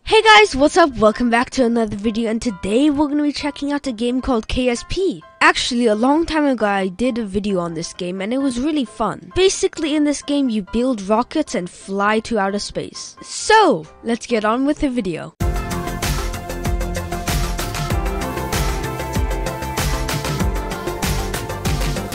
Hey guys, what's up? Welcome back to another video, and today we're going to be checking out a game called KSP. Actually, a long time ago I did a video on this game and it was really fun. Basically in this game you build rockets and fly to outer space. So, let's get on with the video.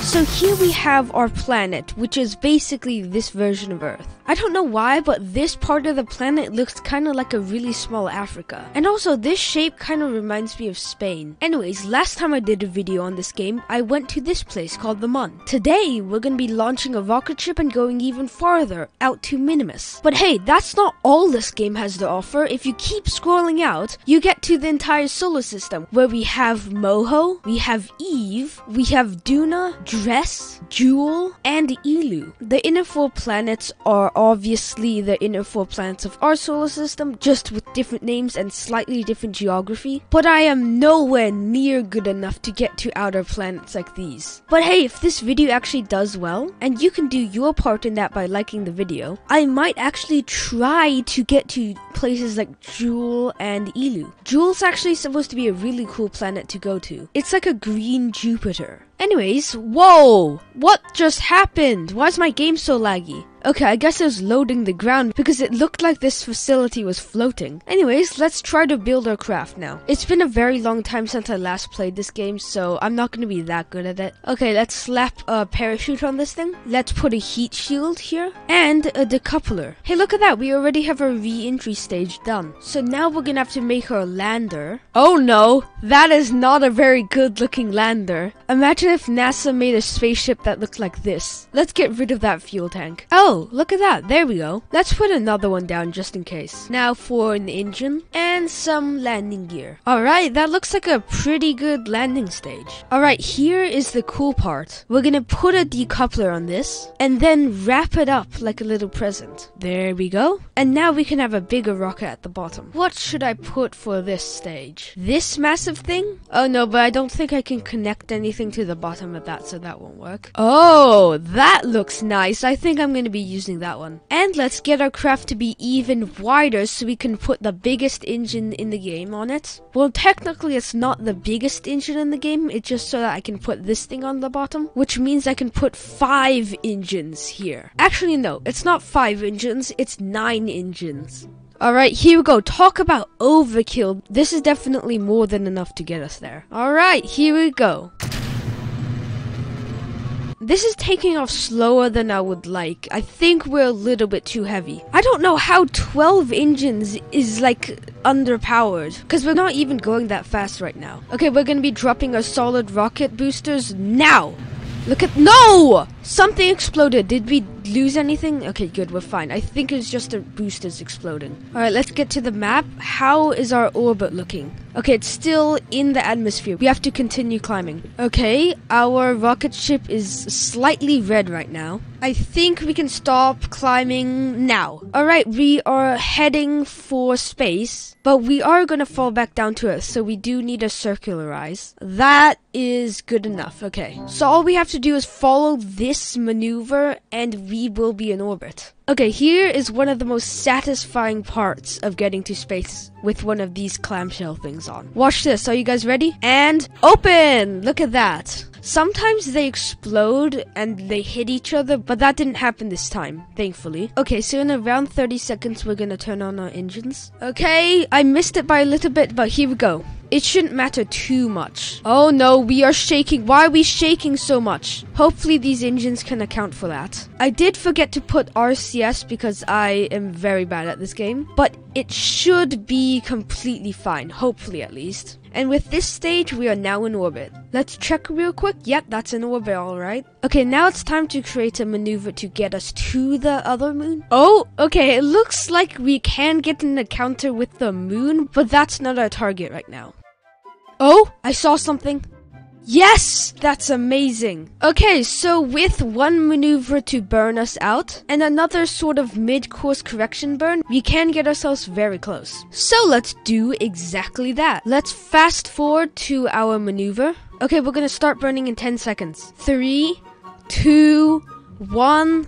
So here we have our planet, which is basically this version of Earth. I don't know why, but this part of the planet looks kind of like a really small Africa. And also, this shape kind of reminds me of Spain. Anyways, last time I did a video on this game, I went to this place called the Mun. Today, we're going to be launching a rocket ship and going even farther, out to Minimus. But hey, that's not all this game has to offer. If you keep scrolling out, you get to the entire solar system, where we have Moho, we have Eve, we have Duna, Dress, Jewel, and Ilu. The inner four planets are obviously the inner four planets of our solar system, just with different names and slightly different geography. But I am nowhere near good enough to get to outer planets like these. But hey, if this video actually does well, and you can do your part in that by liking the video, I might actually try to get to places like Jewel and Ilu. Jewel's actually supposed to be a really cool planet to go to. It's like a green Jupiter. Anyways, whoa! What just happened? Why is my game so laggy? Okay, I guess it was loading the ground because it looked like this facility was floating. Anyways, let's try to build our craft now. It's been a very long time since I last played this game, so I'm not going to be that good at it. Okay, let's slap a parachute on this thing. Let's put a heat shield here and a decoupler. Hey, look at that. We already have our re-entry stage done. So now we're going to have to make our lander. Oh no, that is not a very good looking lander. Imagine if NASA made a spaceship that looked like this. Let's get rid of that fuel tank. Oh, look at that. There we go. Let's put another one down just in case. Now for an engine and some landing gear. Alright, that looks like a pretty good landing stage. Alright, here is the cool part. We're gonna put a decoupler on this and then wrap it up like a little present. There we go. And now we can have a bigger rocket at the bottom. What should I put for this stage? This massive thing? Oh no, but I don't think I can connect anything to the bottom of that, so that won't work. Oh, that looks nice. I think I'm gonna be using that one. And let's get our craft to be even wider so we can put the biggest engine in the game on it. Well, technically it's not the biggest engine in the game, it's just so that I can put this thing on the bottom, which means I can put 5 engines here. Actually no, it's not 5 engines, it's 9 engines. Alright, here we go. Talk about overkill. This is definitely more than enough to get us there. Alright, here we go. This is taking off slower than I would like. I think we're a little bit too heavy. I don't know how 12 engines is like underpowered, because we're not even going that fast right now. Okay, we're gonna be dropping our solid rocket boosters now. Look at— no! Something exploded. Did we lose anything? Okay, good, we're fine. I think it's just the boosters exploding. Alright, let's get to the map. How is our orbit looking? Okay, it's still in the atmosphere. We have to continue climbing. Okay, our rocket ship is slightly red right now. I think we can stop climbing now. Alright, we are heading for space, but we are gonna fall back down to Earth, so we do need to circularize. That is good enough. Okay, so all we have to do is follow this maneuver and we will be in orbit. Okay, here is one of the most satisfying parts of getting to space with one of these clamshell things on. Watch this. Are you guys ready? And open! Look at that. Sometimes they explode and they hit each other, but that didn't happen this time, thankfully. Okay, so in around 30 seconds, we're gonna turn on our engines. Okay, I missed it by a little bit, but here we go. It shouldn't matter too much. Oh no, we are shaking. Why are we shaking so much? Hopefully these engines can account for that. I did forget to put RCS because I am very bad at this game, but it should be completely fine, hopefully at least. And with this stage, we are now in orbit. Let's check real quick. Yep, that's in orbit, alright. Okay, now it's time to create a maneuver to get us to the other moon. Oh, okay, it looks like we can get an encounter with the moon, but that's not our target right now. Oh, I saw something. Yes, that's amazing. Okay, so with one maneuver to burn us out and another sort of mid-course correction burn, we can get ourselves very close. So let's do exactly that. Let's fast forward to our maneuver. Okay, we're gonna start burning in 10 seconds. 3, 2, 1,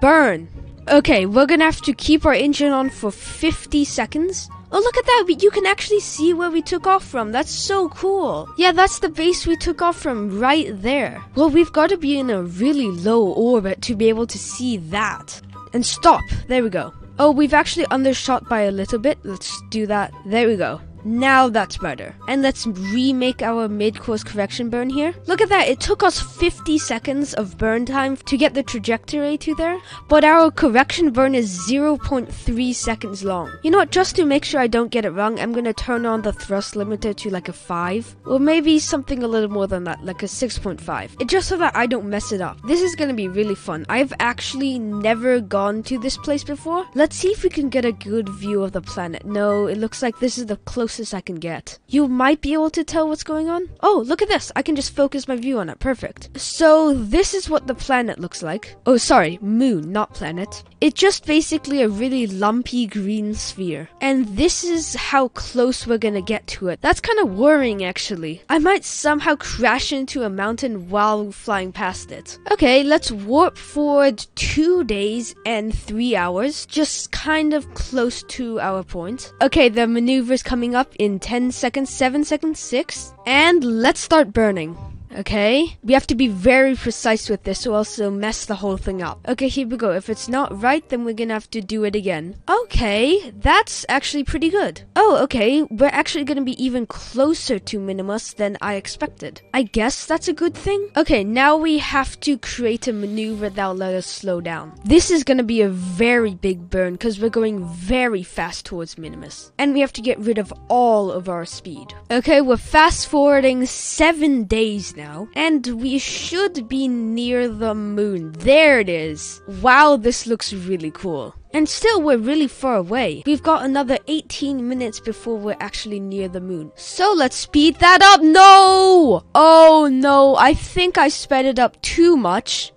burn. Okay, we're gonna have to keep our engine on for 50 seconds. Oh, look at that. You can actually see where we took off from. That's so cool. Yeah, that's the base we took off from right there. Well, we've got to be in a really low orbit to be able to see that. And stop. There we go. Oh, we've actually undershot by a little bit. Let's do that. There we go. Now that's better. And let's remake our mid-course correction burn here. Look at that. It took us 50 seconds of burn time to get the trajectory to there. But our correction burn is 0.3 seconds long. You know what? Just to make sure I don't get it wrong, I'm going to turn on the thrust limiter to like a 5. Or maybe something a little more than that, like a 6.5. Just so that I don't mess it up. This is going to be really fun. I've actually never gone to this place before. Let's see if we can get a good view of the planet. No, it looks like this is the closest I can get. You might be able to tell what's going on. Oh, look at this. I can just focus my view on it. Perfect. So this is what the planet looks like. Oh, sorry. Moon, not planet. It's just basically a really lumpy green sphere. And this is how close we're gonna get to it. That's kind of worrying, actually. I might somehow crash into a mountain while flying past it. Okay, let's warp forward 2 days and 3 hours. Just kind of close to our point. Okay, the maneuver is coming up in 10 seconds, 7 seconds, 6. And let's start burning. Okay, we have to be very precise with this or else it'll mess the whole thing up. Okay, here we go. If it's not right, then we're gonna have to do it again. Okay, that's actually pretty good. Oh, okay, we're actually gonna be even closer to Minimus than I expected. I guess that's a good thing. Okay, now we have to create a maneuver that'll let us slow down. This is gonna be a very big burn because we're going very fast towards Minimus. And we have to get rid of all of our speed. Okay, we're fast forwarding 7 days now. And we should be near the moon. There it is. Wow, this looks really cool. And still, we're really far away. We've got another 18 minutes before we're actually near the moon. So let's speed that up. No! Oh no, I think I sped it up too much.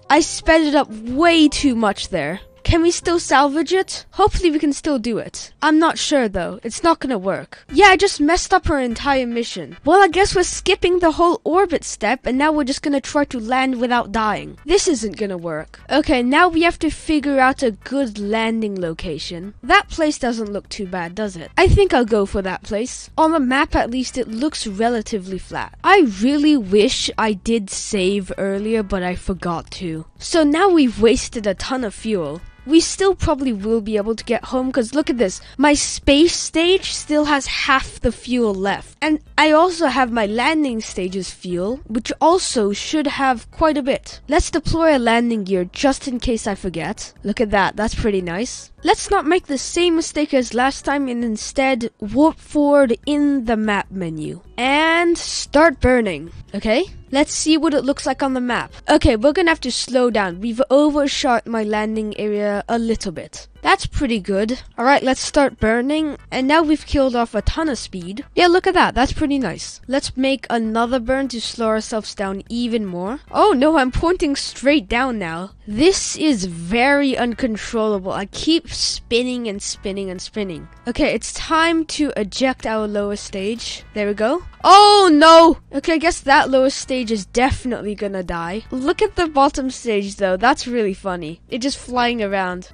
I sped it up way too much there. Can we still salvage it? Hopefully we can still do it. I'm not sure though. It's not gonna work. Yeah, I just messed up our entire mission. Well, I guess we're skipping the whole orbit step and now we're just gonna try to land without dying. This isn't gonna work. Okay, now we have to figure out a good landing location. That place doesn't look too bad, does it? I think I'll go for that place. On the map at least, it looks relatively flat. I really wish I did save earlier, but I forgot to. So now we've wasted a ton of fuel. We still probably will be able to get home because look at this. My space stage still has half the fuel left. And I also have my landing stage's fuel, which also should have quite a bit. Let's deploy a landing gear just in case I forget. Look at that. That's pretty nice. Let's not make the same mistake as last time and instead warp forward in the map menu. And start burning. Okay, let's see what it looks like on the map. Okay, we're gonna have to slow down. We've overshot my landing area a little bit. That's pretty good. Alright, let's start burning. And now we've killed off a ton of speed. Yeah, look at that. That's pretty nice. Let's make another burn to slow ourselves down even more. Oh no, I'm pointing straight down now. This is very uncontrollable. I keep spinning and spinning and spinning. Okay, it's time to eject our lower stage. There we go. Oh no! Okay, I guess that lower stage is definitely gonna die. Look at the bottom stage though. That's really funny. It's just flying around.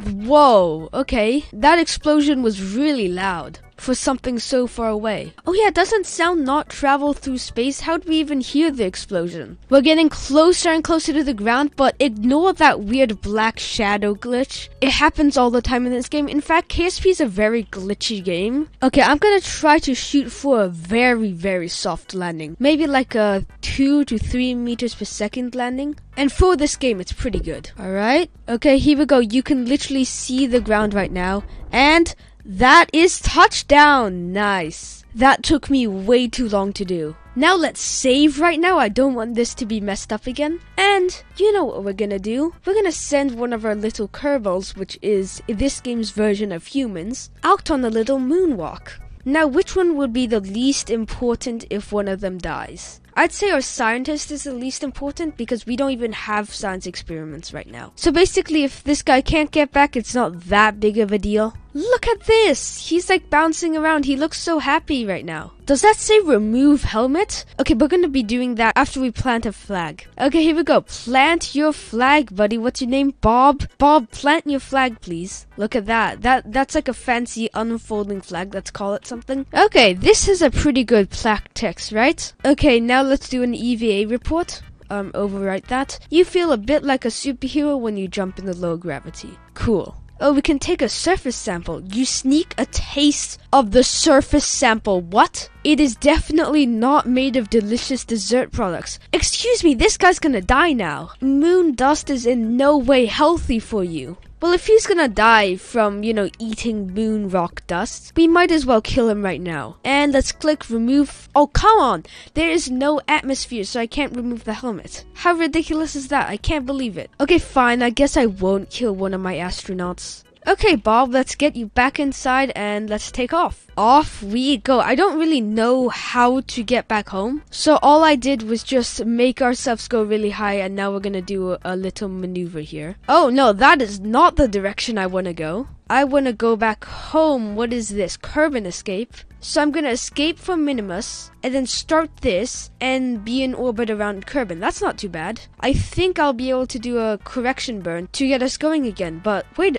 Whoa, okay. That explosion was really loud for something so far away. Oh yeah, doesn't sound not travel through space? How do we even hear the explosion? We're getting closer and closer to the ground, but ignore that weird black shadow glitch. It happens all the time in this game. In fact, KSP is a very glitchy game. Okay, I'm gonna try to shoot for a very, very soft landing. Maybe like a 2 to 3 meters per second landing. And for this game, it's pretty good. Alright, okay, here we go. You can literally see the ground right now. And that is touchdown. Nice. That took me way too long to do. Now let's save right now. I don't want this to be messed up again. And you know what we're gonna do? We're gonna send one of our little Kerbals, which is this game's version of humans, out on a little moonwalk. Now, which one would be the least important if one of them dies? I'd say our scientist is the least important because we don't even have science experiments right now. So basically, if this guy can't get back, it's not that big of a deal. Look Look at this. He's like bouncing around. He looks so happy right now. Does that say remove helmet? Okay, we're gonna be doing that after we plant a flag. Okay, here we go. Plant your flag, buddy. What's your name? Bob. Bob, plant your flag, please. Look at that. That's like a fancy unfolding flag. Let's call it something. Okay, this is a pretty good plaque text, right? Okay, now let's do an EVA report. Overwrite that. You feel a bit like a superhero when you jump in the low gravity. Cool. Oh, we can take a surface sample. You sneak a taste of the surface sample. What? It is definitely not made of delicious dessert products. Excuse me, this guy's gonna die now. Moon dust is in no way healthy for you. Well, if he's gonna die from, eating moon rock dust, we might as well kill him right now. And let's click remove. Oh, come on! There is no atmosphere, so I can't remove the helmet. How ridiculous is that? I can't believe it. Okay, fine. I guess I won't kill one of my astronauts. Okay, Bob, let's get you back inside and let's take off. Off we go. I don't really know how to get back home, so all I did was just make ourselves go really high, and now we're gonna do a little maneuver here. Oh no, that is not the direction I want to go. I want to go back home. What is this? Kerbal escape. So I'm going to escape from Minimus and then start this and be in orbit around Kerbal. That's not too bad. I think I'll be able to do a correction burn to get us going again. But wait,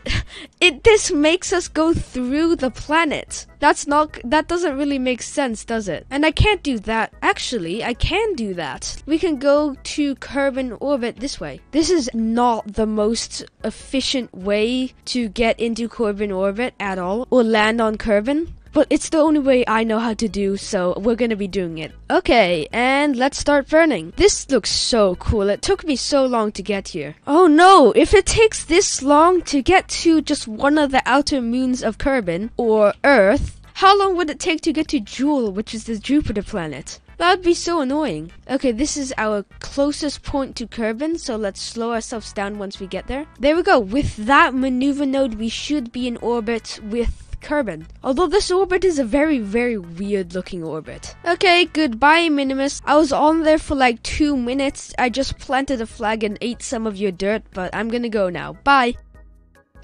this makes us go through the planet. That doesn't really make sense, does it? And I can't do that. Actually, I can do that. We can go to Kerbal orbit this way. This is not the most efficient way to get into Kerbal orbit at all, or land on Kerbal. But it's the only way I know how to do, so we're gonna be doing it. Okay, and let's start burning. This looks so cool. It took me so long to get here. Oh no, if it takes this long to get to just one of the outer moons of Kerbal, or Earth, how long would it take to get to Jool, which is the Jupiter planet? That would be so annoying. Okay, this is our closest point to Kerbal, so let's slow ourselves down once we get there. There we go. With that maneuver node, we should be in orbit with Kerbal. Although this orbit is a very, very weird looking orbit. Okay, goodbye Minimus. I was on there for like 2 minutes. I just planted a flag and ate some of your dirt, but I'm gonna go now. Bye.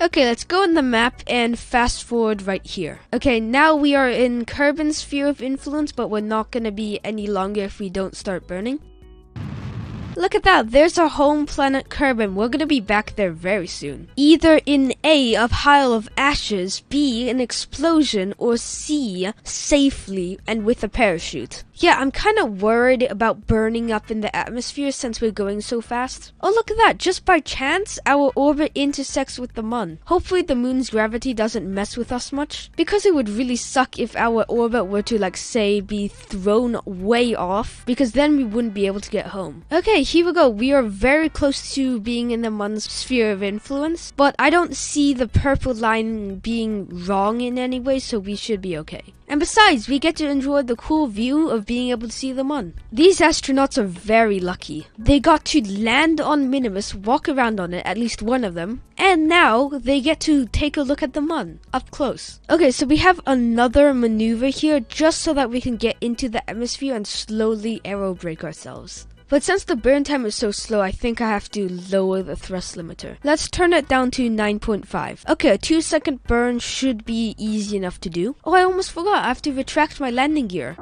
Okay, let's go on the map and fast forward right here. Okay, now we are in Kerbal's sphere of influence, but we're not gonna be any longer if we don't start burning. Look at that, there's our home planet Kerbal. We're gonna be back there very soon. Either in A, a pile of ashes, B, an explosion, or C, safely and with a parachute. Yeah, I'm kind of worried about burning up in the atmosphere since we're going so fast. Oh, look at that, just by chance, our orbit intersects with the moon. Hopefully the moon's gravity doesn't mess with us much, because it would really suck if our orbit were to, like, say, be thrown way off, because then we wouldn't be able to get home. Okay, here we go. We are very close to being in the moon's sphere of influence, but I don't see the purple line being wrong in any way, so we should be okay. And besides, we get to enjoy the cool view of being able to see the moon. These astronauts are very lucky. They got to land on Minimus, walk around on it, at least one of them, and now they get to take a look at the moon up close. Okay, so we have another maneuver here just so that we can get into the atmosphere and slowly aero brake ourselves. But since the burn time is so slow, I think I have to lower the thrust limiter. Let's turn it down to 9.5. Okay, a 2-second burn should be easy enough to do. Oh, I almost forgot. I have to retract my landing gear.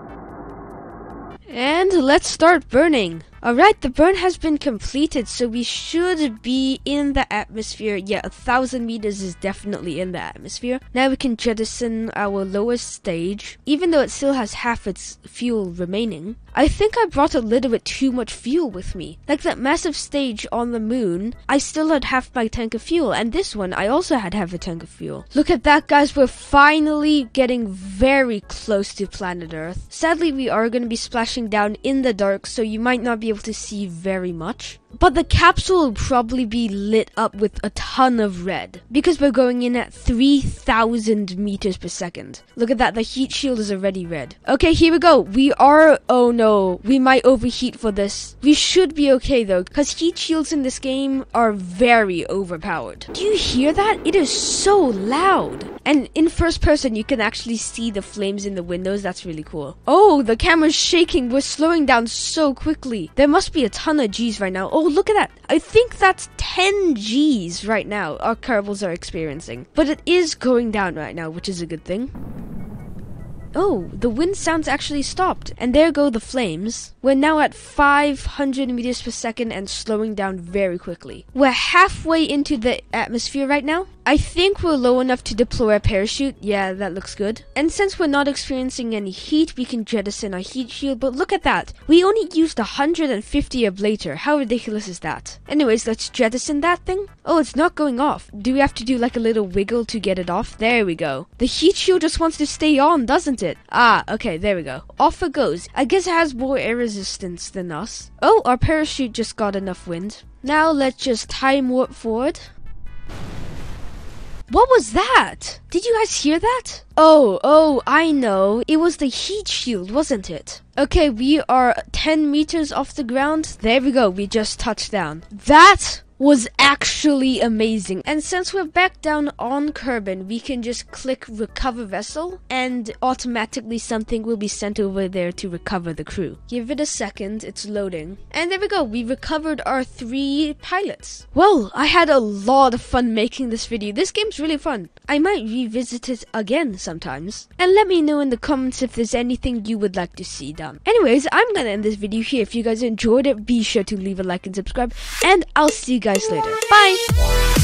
And let's start burning. Alright, the burn has been completed, so we should be in the atmosphere. Yeah, 1,000 meters is definitely in the atmosphere. Now we can jettison our lowest stage, even though it still has half its fuel remaining. I think I brought a little bit too much fuel with me. Like that massive stage on the moon, I still had half my tank of fuel, and this one, I also had half a tank of fuel. Look at that, guys, we're finally getting very close to planet Earth. Sadly, we are going to be splashing down in the dark, so you might not be able to see very much. But the capsule will probably be lit up with a ton of red, because we're going in at 3,000 meters per second. Look at that, the heat shield is already red. Okay, here we go. Oh no, we might overheat for this. We should be okay though, because heat shields in this game are very overpowered. Do you hear that? It is so loud. And in first person, you can actually see the flames in the windows. That's really cool. Oh, the camera's shaking. We're slowing down so quickly. There must be a ton of G's right now. Oh, Oh, look at that. I think that's 10 Gs right now our Kerbals are experiencing. But it is going down right now, which is a good thing. Oh, the wind sounds actually stopped. And there go the flames. We're now at 500 meters per second and slowing down very quickly. We're halfway into the atmosphere right now. I think we're low enough to deploy a parachute. Yeah, that looks good. And since we're not experiencing any heat, we can jettison our heat shield. But look at that. We only used 150 ablator. How ridiculous is that? Anyways, let's jettison that thing. Oh, it's not going off. Do we have to do like a little wiggle to get it off? There we go. The heat shield just wants to stay on, doesn't it? Ah, okay, there we go. Off it goes. I guess it has more air resistance than us. Oh, our parachute just got enough wind. Now let's just time warp forward. What was that? Did you guys hear that? Oh, I know. It was the heat shield, wasn't it? Okay, we are 10 meters off the ground. There we go. We just touched down. That was actually amazing. And since we're back down on Kerbal, we can just click recover vessel and automatically something will be sent over there to recover the crew. Give it a second, it's loading. And there we go, we recovered our 3 pilots. Well, I had a lot of fun making this video. This game's really fun. I might revisit it again sometimes. And let me know in the comments if there's anything you would like to see done. Anyways, I'm gonna end this video here. If you guys enjoyed it, be sure to leave a like and subscribe. And I'll see you guys later. Bye!